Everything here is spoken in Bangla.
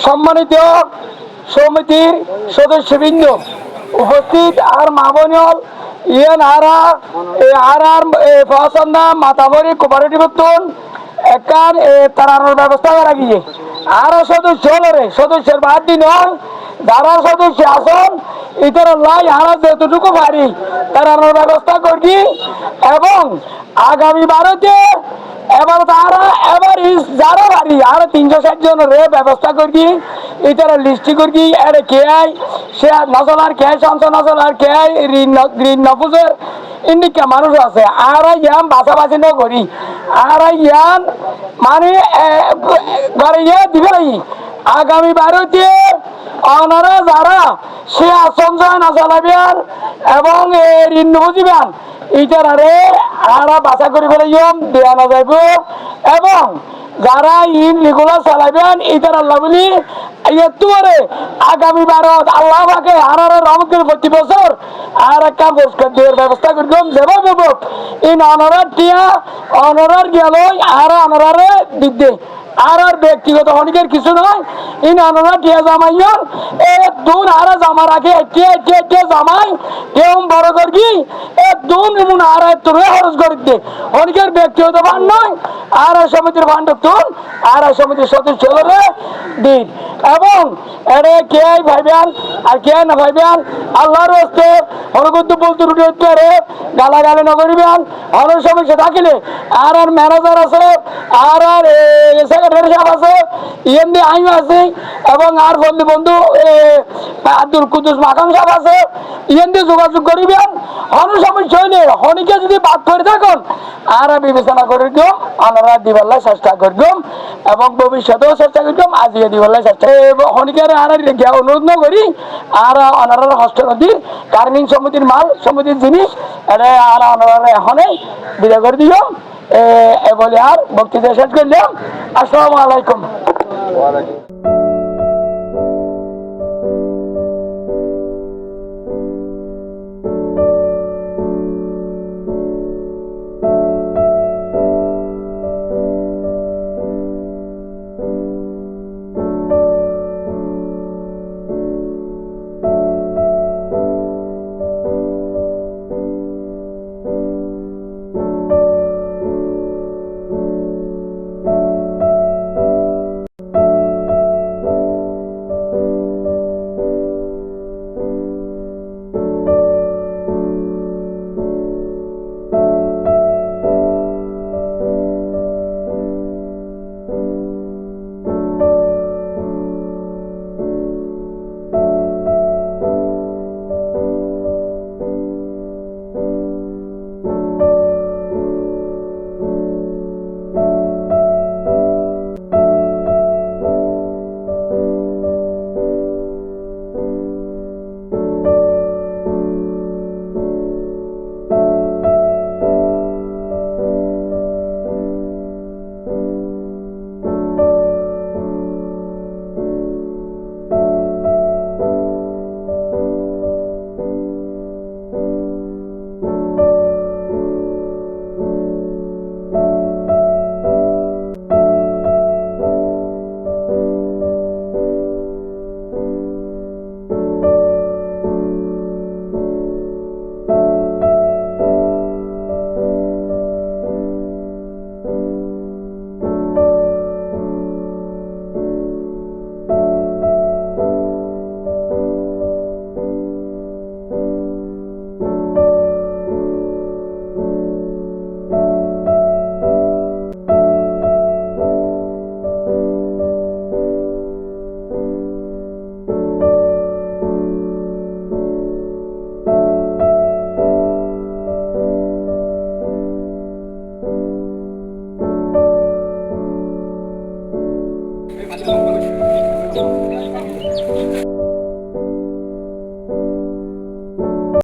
সম্মানিত সমিতির সদস্যবৃন্দ উপস্থিত আর মামনিয়ল ইয়ান আর পছন্দা মাতাবরী কোপারেটিভ তুন একার তারানোর ব্যবস্থা করা গিয়ে আরো সদস্য হলরে সদস্যের বাদ দিন যারা সদস্য আসন ইতর লাই হারা যতটুকু পারি তারানোর ব্যবস্থা করি এবং আগামী ভারতে এবার তারা এবার যারা বাড়ি আর 360 জনের ব্যবস্থা করি এটার লিস্টি করি এর কে আই সে নজলার কে সংসদ নজলার কে আই ঋণ নপুজের ইন্ডিকা মানুষ আছে আর ইয়াম বাছাবাছি ন করি আর ইয়ান মানে ঘরে ইয়ে দিবে আগামী ভারতে ওনারা যারা সে আসন না চালাবেন এবং ঋণ বুঝিবেন ইটারে আরা বাছা করে ফেলে দেওয়া না যাইব এবং যারা ইন লিগুলো চালাবেন ইটার আল্লাহ বলি এতুয়ারে আগামী ভারত আল্লাহ পাকে আনার রহমতের প্রতি বছর আর একটা পুরস্কার দেওয়ার ব্যবস্থা করলাম যেভাবে ইন অনারার টিয়া অনারার গেল আর অনারারে বিদ্যে আর ব্যক্তিগত অনেকের কিছু নয় ইন অনারা টিয়া জামাইয়ার দুন আর জামা রাখে টিয়া জামাই কেউ বড় করবি দুন এমন আর তোরে খরচ করে দে অনেকের ব্যক্তিগত ফান্ড নয় আর সমিতির ফান্ড তুন আর সমিতির সদস্য হলে দিন এবং এরে কে ভাইবেন আর কে না ভাইবেন আল্লাহর হস্তে হরগুদ্দ বলতে রুটি হচ্ছে গালাগালি নগরিবেন অনেক সমস্যা থাকিলে আর ম্যানেজার আছে আর সেক্রেটারি সাহেব আছে ইএমডি আইও আছে এবং আর বন্ধু আব্দুল কুদ্দুস মাকাম সাহেব আছে ইএমডি যোগাযোগ করিবেন অনেক সমস্যা হইলে হনিকে যদি বাদ করে থাকুন আর বিবেচনা করে দিও আমরা দিবাল্লাই চেষ্টা করলাম এবং ভবিষ্যতেও চেষ্টা করলাম আজকে দিবাল্লাই চেষ্টা হনিকের আর অনুরোধ না করি আর অনারার হস্ত নদীর কার্মিং সমিতির মাল সমিতির জিনিস এটা আর অনারার এখনে বিদায় করে দিও বলে আর বক্তৃতা শেষ করলাম। আসসালামু আলাইকুম। Thank you.